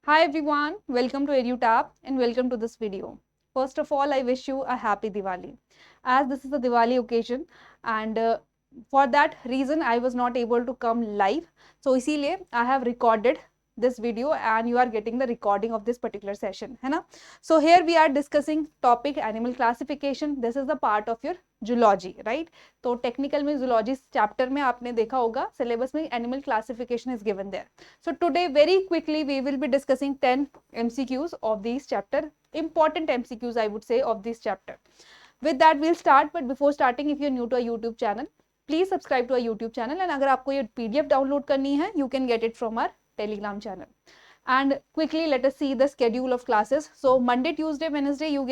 Hi everyone, welcome to EduTap and welcome to this video. First of all, I wish you a happy Diwali. As this is a Diwali occasion and for that reason I was not able to come live. So इसीलिए I have recorded this video and you are getting the recording of this particular session, है ना? So here we are discussing topic animal classification. This is the part of your zoology, right? तो technical में zoology chapter में आपने देखा होगा syllabus में animal classification is given there. So today very quickly we will be discussing 10 MCQs of this chapter, important MCQs I would say of this chapter. With that we'll start, but before starting, if you're new to our YouTube channel, please subscribe to our YouTube channel, and अगर आपको ये PDF download करनी है you can get it from our Telegram channel. And quickly let us see the schedule of classes. So Monday, Tuesday, Wednesday you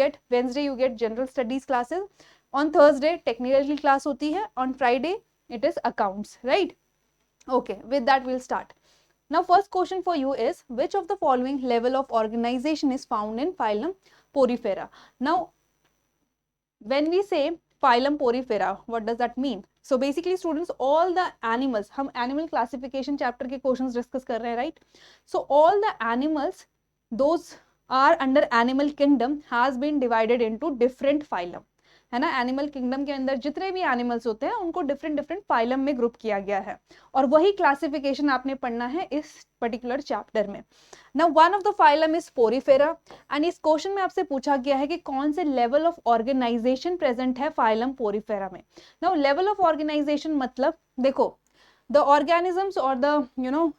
get general studies classes. On Thursday technical class होती है. On Friday it is accounts, right? Okay, with that we'll start. Now first question for you is, which of the following level of organization is found in phylum Porifera? Now when we say phylum Porifera, what does that mean? So basically students, all the animals, हम animal classification chapter के questions discuss कर रहे हैं, right? So all the animals, those are under animal kingdom has been divided into different phylum, है ना? Animal kingdom के अंदर जितने भी एनिमल्स होते हैं उनको डिफरेंट डिफरेंट फाइलम में ग्रुप किया गया है, और वही क्लासिफिकेशन आपने पढ़ना है इस पर्टिकुलर चैप्टर में. Now one of the phylum is porifera, and इस क्वेश्चन में आपसे पूछा गया है कि कौन से लेवल ऑफ ऑर्गेनाइजेशन प्रेजेंट है फाइलम पोरीफेरा में. नाउ लेवल ऑफ ऑर्गेनाइजेशन मतलब देखो, द ऑर्गेनिजम्स और the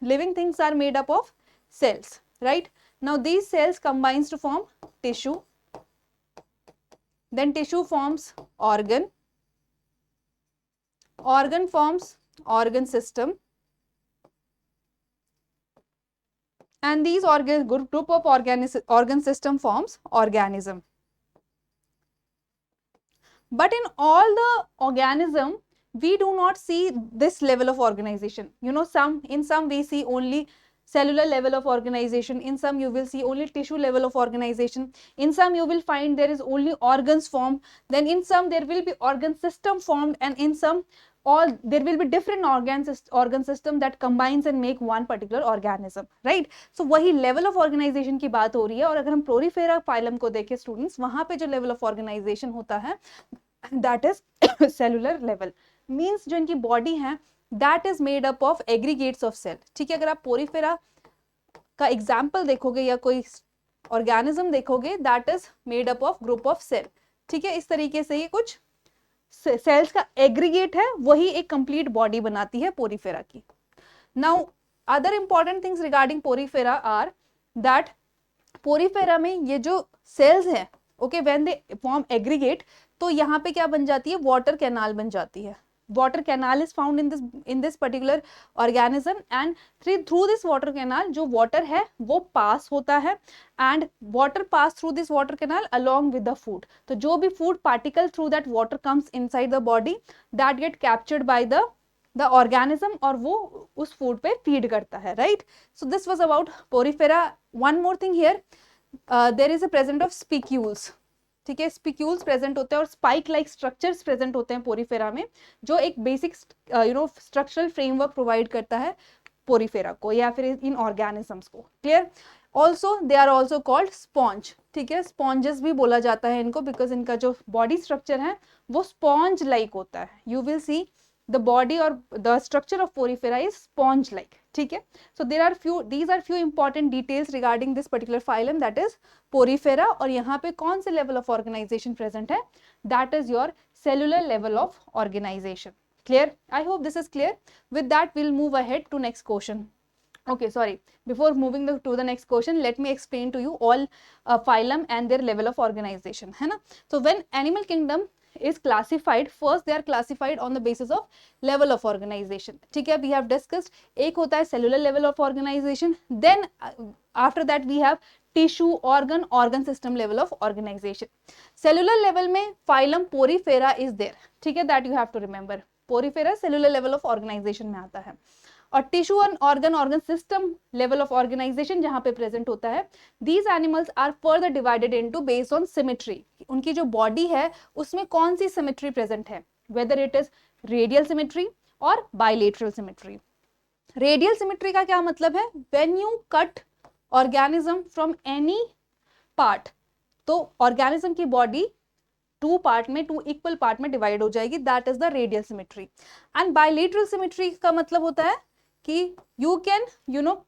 living things are made up of cells, right? Now these cells combines to form tissue, then tissue forms organ forms organ system, and these group of organ system forms organism. But in all the organism we do not see this level of organization. In some we see only cellular level of organization, in some you will see only tissue level of organization, in some you will find there is only organs formed, then in some there will be organ system formed, and in some there will be different organ system that combines and make one particular organism, right? So वही level of organization की बात हो रही है. और अगर हम Porifera phylum को देखें students, वहां पे जो level of organization होता है that is cellular level, means जो इनकी body है that is made up of aggregates of cell. ठीक है, अगर आप पोरीफेरा का एग्जाम्पल देखोगे या कोई ऑर्गेनिज्म देखोगे that is made up of group of cell. ठीक है, इस तरीके से ये कुछ सेल्स का एग्रीगेट है, वही एक कंप्लीट बॉडी बनाती है पोरीफेरा की. Now other important things regarding porifera are that porifera में ये जो सेल्स हैं, okay, when they form aggregate, तो यहाँ पे क्या बन जाती है, वाटर कैनाल बन जाती है. water canal is found in this particular organism, and through this water canal जो water है वो pass होता है, and water pass through this water canal along with the food. तो जो भी food particle through that water comes inside the body that get captured by the organism, और वो उस food पे feed करता है, right? So this was about porifera. One more thing here, there is a presence of spicules. ठीक है, spicules present होते हैं और स्पाइक लाइक स्ट्रक्चर्स प्रेजेंट होते हैं पोरीफेरा में, जो एक बेसिक स्ट्रक्चरल फ्रेमवर्क प्रोवाइड करता है पोरीफेरा को या फिर इन ऑर्गेनिजम्स को. Clear? Also they are also called sponge. ठीक है, स्पॉन्जेस भी बोला जाता है इनको, बिकॉज इनका जो बॉडी स्ट्रक्चर है वो स्पॉन्ज लाइक होता है. You will see the body or the structure of porifera is sponge like. ठीक है, so these are few important details regarding this particular phylum, that is porifera. और यहाँ पे कौन से level of organization present है, that is your cellular level of organization. Clear? I hope this is clear. With that we'll move ahead to next question. Okay, sorry, before moving to the next question, let me explain to you all phylum and their level of organization, है ना? So when animal kingdom is classified, first they are classified on the basis of level of organization. ठीक है, we have discussed, एक होता है cellular level of organization, then after that we have tissue, organ system level of organization. Cellular level में phylum porifera is there. ठीक है, that you have to remember. porifera cellular level of organization में आता है, और tissue and organ system level of organisation जहां पे present होता है. These animals are further divided into based on symmetry. उनकी जो बॉडी है उसमें कौन सी सिमेट्री प्रेजेंट है, whether it is radial symmetry और बाइलेटरल सिमेट्री. रेडियल सिमेट्री का क्या मतलब है, when you cut organism from any part, तो ऑर्गेनिज्म की बॉडी टू पार्ट में, टू इक्वल पार्ट में डिवाइड हो जाएगी, that is the radial symmetry. And bilateral symmetry का मतलब होता है कि you can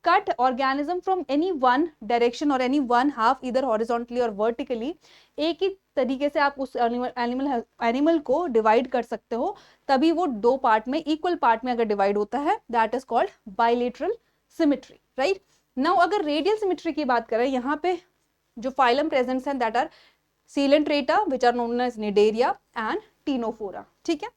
cut organism from any one direction और एनी वन हाफ, इधर हॉरिजॉन्टली और वर्टिकली, एक ही तरीके से आप उस एनिमल को डिवाइड कर सकते हो, तभी वो दो पार्ट में, इक्वल पार्ट में अगर डिवाइड होता है, that is called bilateral symmetry, right. Now अगर रेडियल सिमेट्री की बात करें, यहाँ पे जो फाइलम प्रेजेंट्स हैं that are Coelenterata, which are known as Cnidaria and Ctenophora, ठीक है।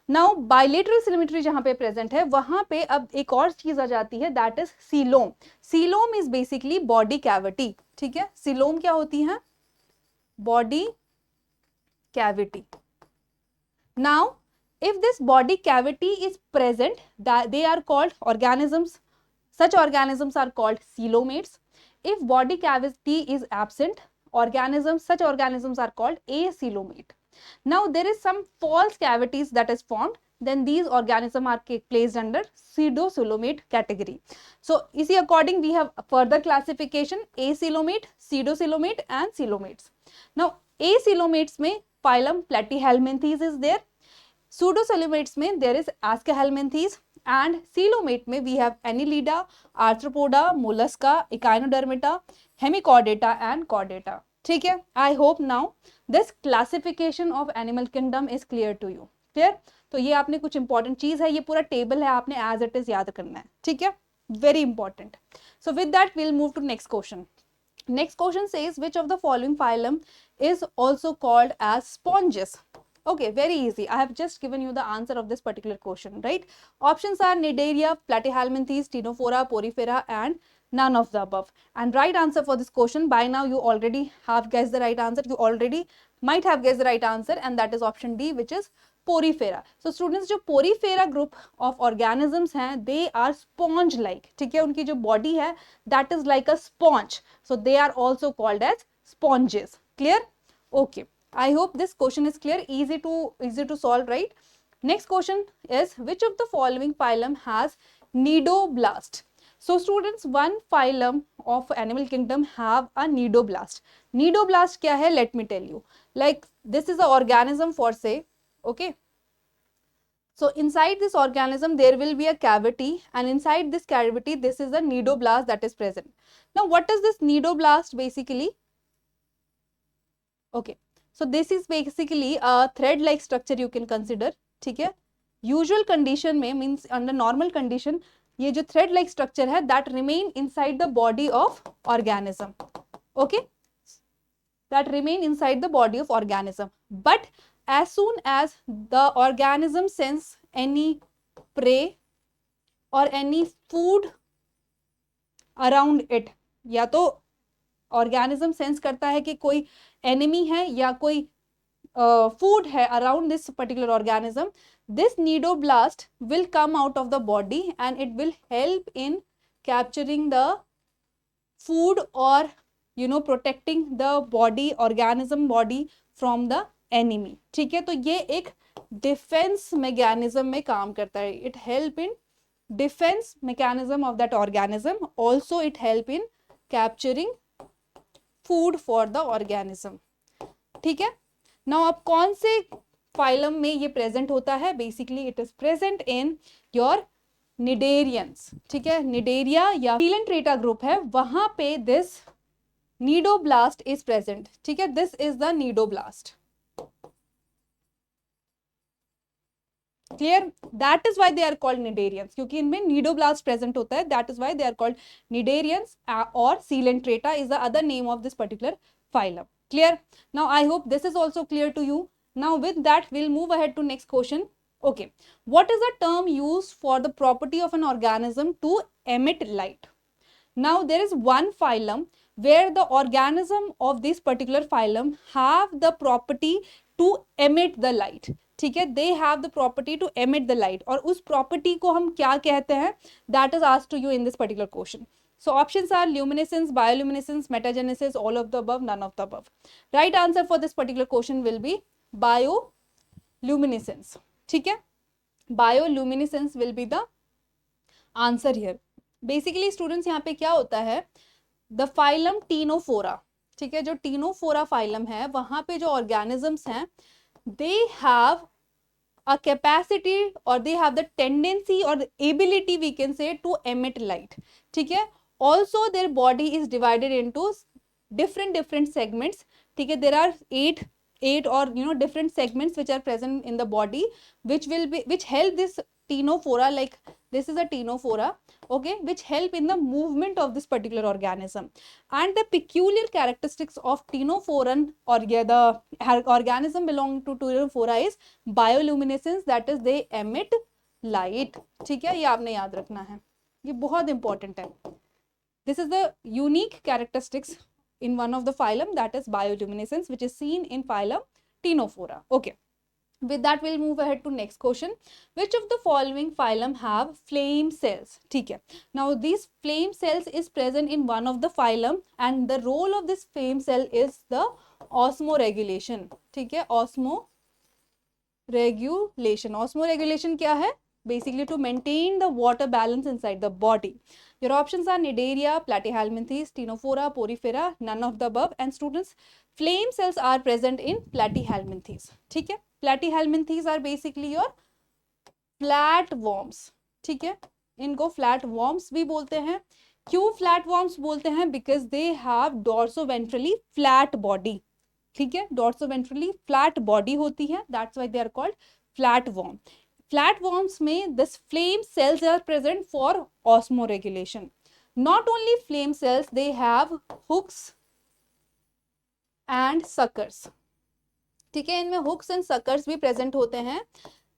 नाउ बायलेटरल सिमेट्री जहां पे प्रेजेंट है, वहां पे अब एक और चीज आ जाती है, that is coelom. Coelom is basically body cavity, ठीक है। सीलोम क्या होती है? Body cavity. Now if this body cavity is present, that they are called organisms, such organisms are called coelomates. If body cavity is absent, such organisms are called acoelomate. Now there is some false cavities that is formed, then these organisms are placed under pseudocoelomate category. So इसी according we have further classification, acoelomate, pseudocoelomate and coelomates. Now acoelomates में phylum Platyhelminthes is there, pseudocoelomates में there is Aschelminthes, and coelomate में we have Annelida, Arthropoda, Mollusca, Echinodermata, Hemichordata and Chordata, ठीक है। I hope now this classification of animal kingdom is clear to you, clear? तो ये आपने कुछ important चीज है, ये पूरा टेबल है, आपने एज इट इज याद करना है, ठीक है, very important. So with that we'll move to next question. Next question says, which of the following phylum is also called as sponges? Okay, very easy. I have just given you the answer of this particular question, right? Options are Cnidaria, Platyhelminthes, Ctenophora, Porifera, and none of the above. And right answer for this question, by now you already have guessed the right answer. You already might have guessed the right answer, and that is option D, which is Porifera. So students, जो Porifera group of organisms हैं, they are sponge like, ठीक है, उनकी जो body है, that is like a sponge. So they are also called as sponges. Clear? Okay. I hope this question is clear, easy to solve, right? Next question is, which of the following phylum has nidoblast? So students, one phylum of animal kingdom have a nidoblast. Nidoblast क्या है? Let me tell you. Like this is an organism for say, okay. So inside this organism there will be a cavity, and inside this cavity this is the nidoblast that is present. Now what is this nidoblast basically? Okay. So this is basically a thread like structure you can consider, ठीक है। Usual condition में, means under normal condition, ये जो thread like structure है, that remain inside the body of organism, okay, that remain inside the body of organism. But as soon as the organism sense any prey or any food around it, या तो organism sense करता है कि कोई enemy है या कोई food है around this particular organism, this nidoblast will come out of the body and it will help in capturing the food or protecting the body, organism body from the enemy, ठीक है। तो ये एक defence mechanism में काम करता है, it help in defense mechanism of that organism, also it help in capturing food for the organism, ठीक है। नाउ अब कौन से फाइलम में ये प्रेजेंट होता है? Basically it is present in your cnidarians, ठीक है। निडेरिया या Coelenterata ग्रुप है, वहां पे दिस nidoblast इज प्रेजेंट, ठीक है। This is the nidoblast, clear? That is why they are called cnidarians, क्योंकि इनमें nidoblast प्रेजेंट होता है, that is why they are called cnidarians, और Coelenterata is the other name of this particular phylum. Clear? Now I hope this is also clear to you. Now with that we'll move ahead to next question. Okay, what is the term used for the property of an organism to emit light? Now there is one phylum where the organism of this particular phylum have the property to emit the light, ठीक है। They have the property to emit the light, और उस property को हम क्या कहते हैं, that is asked to you in this particular question. So options are luminescence, bioluminescence, metagenesis, all of the above, none of the above. Right answer for this particular question will be bioluminescence, ठीक है। Bioluminescence will be the answer here. Basically students, यहाँ पे क्या होता है, the phylum Ctenophora, ठीक है, जो टीनोफोरा फाइलम है वहां पे जो ऑर्गेनिजम्स हैं they have a capacity or they have the tendency or the ability we can say to emit light, ठीक है. Also their body is divided into different segments, ठीक है. There are eight or different segments which are present in the body which help this ctenophora, like this is a ctenophora, okay, which help in the movement of this particular organism. And the peculiar characteristics of ctenophoran or the organism belonging to ctenophora is bioluminescence, that is they emit light, ठीक है. ये आपने याद रखना है, ये बहुत important है. This is the unique characteristics in one of the phylum, that is bioluminescence, which is seen in phylum Ctenophora. Okay. With that, we'll move ahead to next question. Which of the following phylum have flame cells? ठीक है. Now, these flame cells is present in one of the phylum, and the role of this flame cell is the osmoregulation. ठीक है, osmoregulation. Osmoregulation क्या है? Basically to maintain the water balance inside the body. Your options are Cnidaria, Platyhelminthes, Ctenophora, Porifera, none of the above. And students, flame cells are present in Platyhelminthes. ठीक है. Platyhelminthes are basically your flatworms. ठीक है, इनको flatworms भी बोलते हैं. क्यों flatworms बोलते हैं? Because they have dorsoventrally flat body. ठीक है, dorsoventrally flat body होती है, that's why they are called flatworm. Flatworms में the flame cells are present for osmoregulation. Not only flame cells, they have hooks and suckers. ठीक है, इनमें hooks and suckers भी present होते हैं.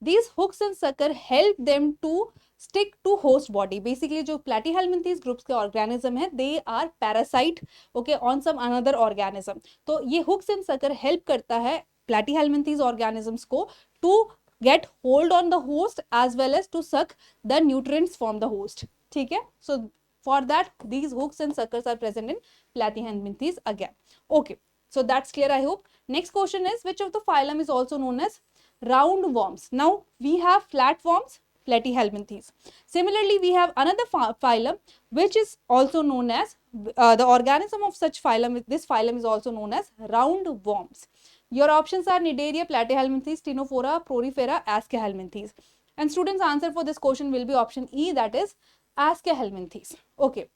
These hooks and sucker help them to stick to host body. Basically जो Platyhelminthes groups के organism है, they are parasite, okay, on some another organism. तो ये hooks and sucker help करता है Platyhelminthes organisms को to get hold on the host as well as to suck the nutrients from the host. ठीक है, so for that these hooks and suckers are present in Platyhelminthes again. Okay, so that's clear, I hope. Next question is, which of the phylum is also known as roundworms? Now we have flatworms, Platyhelminthes. Similarly, we have another phylum which is also known as the organism of such phylum. This phylum is also known as roundworms. Your options are Cnidaria, Platyhelminthes, Ctenophora, Porifera, Aschelminthes. And students' answer for this question will be option E, that is Aschelminthes. Okay,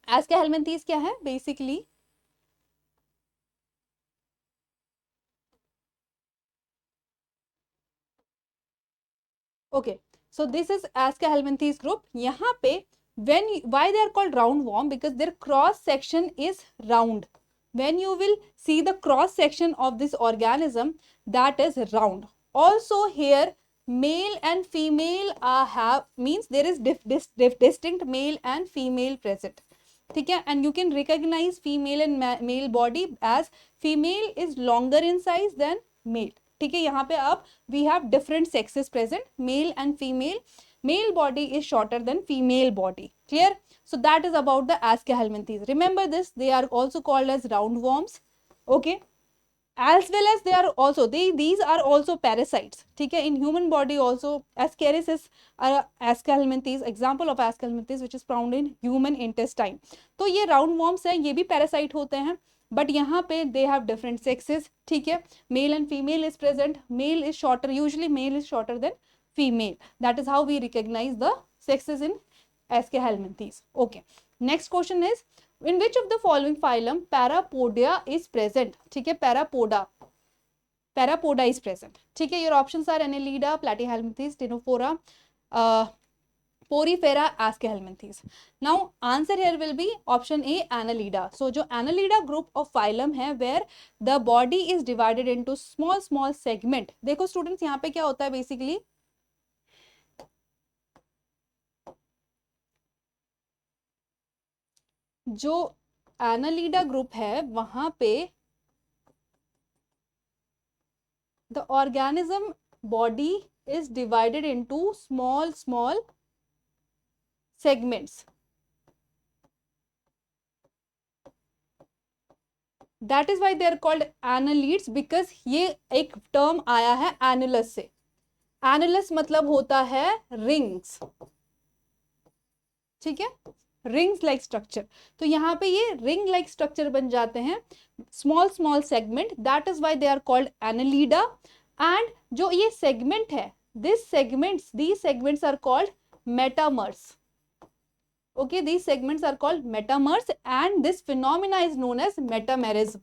Aschelminthes क्या है? Basically okay, so this is Aschelminthes group. यहाँ पे why they are called roundworm? Because their cross section is round. When you will see the cross section of this organism, that is round. Also here male and female have means there is distinct male and female present. ठीक है, and you can recognize female and male body as female is longer in size than male. ठीक है, यहाँ पे अब we have different sexes present, male and female. Male body is shorter than female body. Clear? So that is about the Aschelminthes. Remember this, they are also called as roundworms. Okay, as well as they are also these are also parasites. ठीक है, in human body also Ascaris is Aschelminthes, example of Aschelminthes which is found in human intestine. तो ये roundworms हैं, ये भी parasite होते हैं, but यहाँ पे they have different sexes. ठीक है, male and female is present. Male is shorter, usually male is shorter than female. That is how we recognize the sexes in Aschelminthes. Okay, next question is, in which of the following phylum Parapoda is present? ठीक है, Parapoda is present. ठीक है, your options are Annelida, Platyhelminthes, Ctenophora, Porifera, Aschelminthes. Now answer here will be option A, Annelida. So जो Annelida group of phylum है where the body is divided into small segment. देखो students, यहाँ पे क्या होता है basically, जो Annelida group है वहां पे the organism body is divided into small segments. That is why they are called annelids, because ये एक term आया है annulus से. Annulus मतलब होता है rings. ठीक है, रिंग्स लाइक स्ट्रक्चर। तो यहाँ पे ये रिंग लाइक स्ट्रक्चर बन जाते हैं, small small segment, that is why they are called annelida. And जो ये सेगमेंट है, these segments are called metamers. Okay, these segments are called metamers and this phenomena is known as metamerism.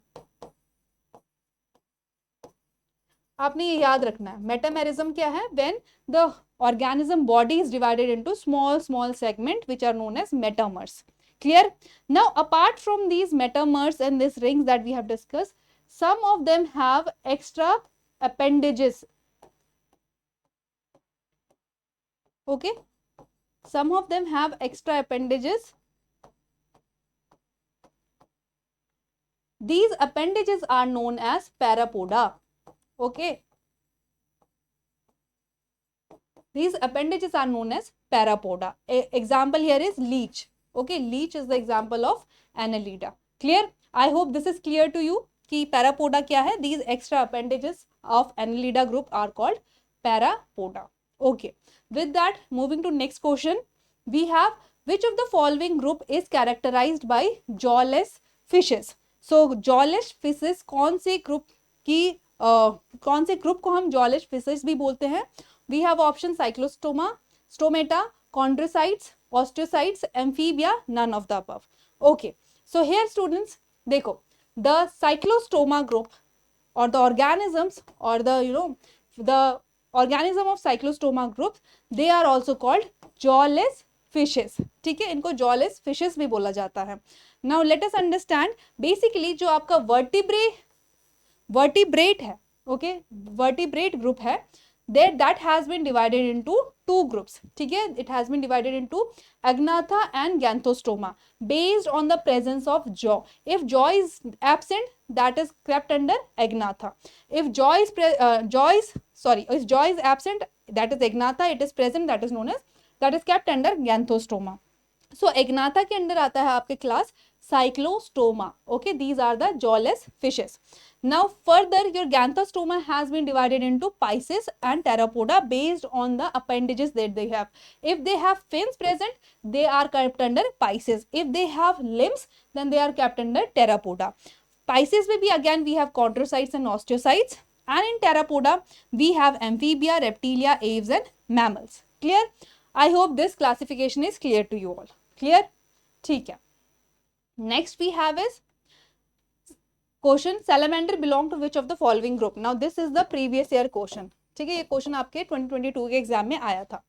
आपने ये याद रखना है, मेटामेरिज्म क्या है? When the organism body is divided into small small segment which are known as metamers. Clear? Now apart from these metamers and these rings that we have discussed, some of them have extra appendages. Okay, some of them have extra appendages. These appendages are known as parapoda. Okay, these appendages are known as parapoda. Example here is leech. Okay, leech is the example of annelida. Clear? I hope this is clear to you कि parapoda क्या है? These extra appendages of annelida group are called parapoda. Okay, with that, moving to next question, we have which of the following group is characterized by jawless fishes? So jawless fishes कौन से group की कौन से group को हम jawless fishes भी बोलते हैं? We have option cyclostoma, stomata, chondrocytes, osteocytes, amphibia, none of the above. Okay, so here students, देखो, the cyclostoma group or the organisms or the the organism of cyclostoma group, they are also called jawless fishes. ठीक है, इनको jawless fishes भी बोला जाता है. Now let us understand basically जो आपका vertebrate है, okay, vertebrate group है, that has been divided into two groups. ठीक है, it has been divided into agnatha and Ganthostoma based on the presence of jaw. If jaw is absent, that is kept under agnatha. If jaw is absent, that is agnatha. It is present, that is kept under Ganthostoma. So agnatha के अंदर आता है आपके class cyclostoma. Okay, these are the jawless fishes. Now further, your Ganthostoma has been divided into Pisces and Pteropoda based on the appendages that they have. If they have fins present, they are kept under Pisces. If they have limbs, then they are kept under Pteropoda. Pisces में भी again we have chondrocytes and osteocytes, and in Pteropoda we have amphibia, reptilia, aves and mammals. Clear? I hope this classification is clear to you all. Clear? ठीक है. Next we have is question, salamander belong to which of the following group? Now this is the previous year question. ठीक है, ये question आपके 2022 के exam में आया था.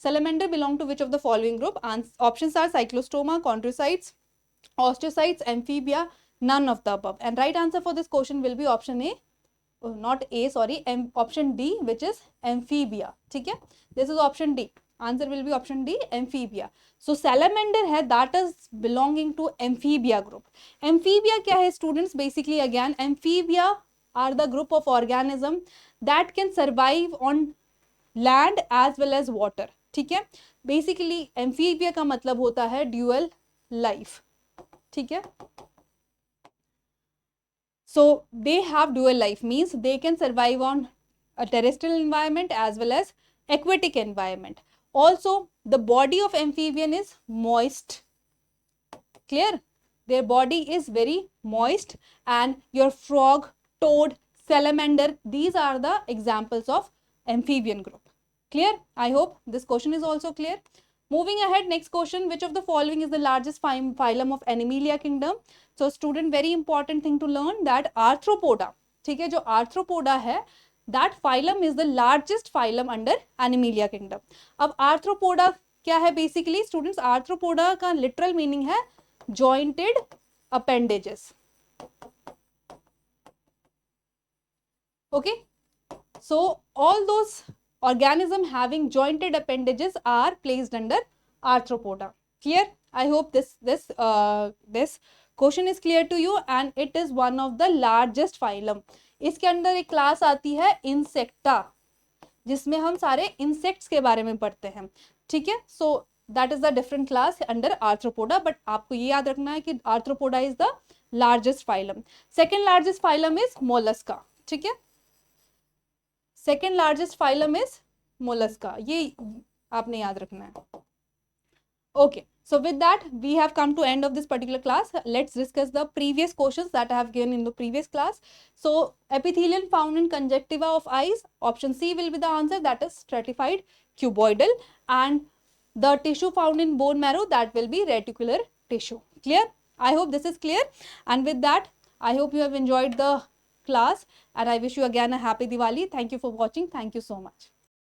Salamander belong to which of the following group? Options are cyclostoma, chondrocytes, osteocytes, amphibia, none of the above. And right answer for this question will be option A, not A, sorry, option D, which is amphibia. ठीक है, this is option D. Answer will be option D, amphibia. So salamander है, that is belonging to amphibia group. Amphibia क्या है students? Basically again amphibia are the group of organism that can survive on land as well as water. ठीक है, basically amphibia का मतलब होता है dual life. ठीक है, so they have dual life, means they can survive on a terrestrial environment as well as aquatic environment. Also, the body of amphibian is moist. Clear? Their body is very moist, and your frog, toad, salamander, these are the examples of amphibian group. Clear? I hope this question is also clear. Moving ahead, next question, which of the following is the largest phylum of Animalia kingdom? So student, very important thing to learn that Arthropoda, ठीक है, जो Arthropoda है, that phylum is the largest phylum under Animalia kingdom. अब Arthropoda क्या है? Basically students, Arthropoda का literal meaning है jointed appendages. Okay, so all those organism having jointed appendages are placed under Arthropoda. Clear? I hope this question is clear to you, and it is one of the largest phylum. इसके अंदर एक class आती है insecta, जिसमें हम सारे insects के बारे में पढ़ते हैं. ठीक है, so that is the different class under arthropoda, but आपको ये याद रखना है कि arthropoda is the largest phylum. Second largest phylum is Mollusca. ठीक है, second largest phylum is Mollusca, ये आपने याद रखना है. Okay, So with that, we have come to end of this particular class. Let's discuss the previous questions that I have given in the previous class. So epithelium found in conjunctiva of eyes, option C will be the answer, that is stratified cuboidal, and the tissue found in bone marrow, that will be reticular tissue. Clear? I hope this is clear. And with that, I hope you have enjoyed the class, and I wish you again a happy Diwali. Thank you for watching. Thank you so much.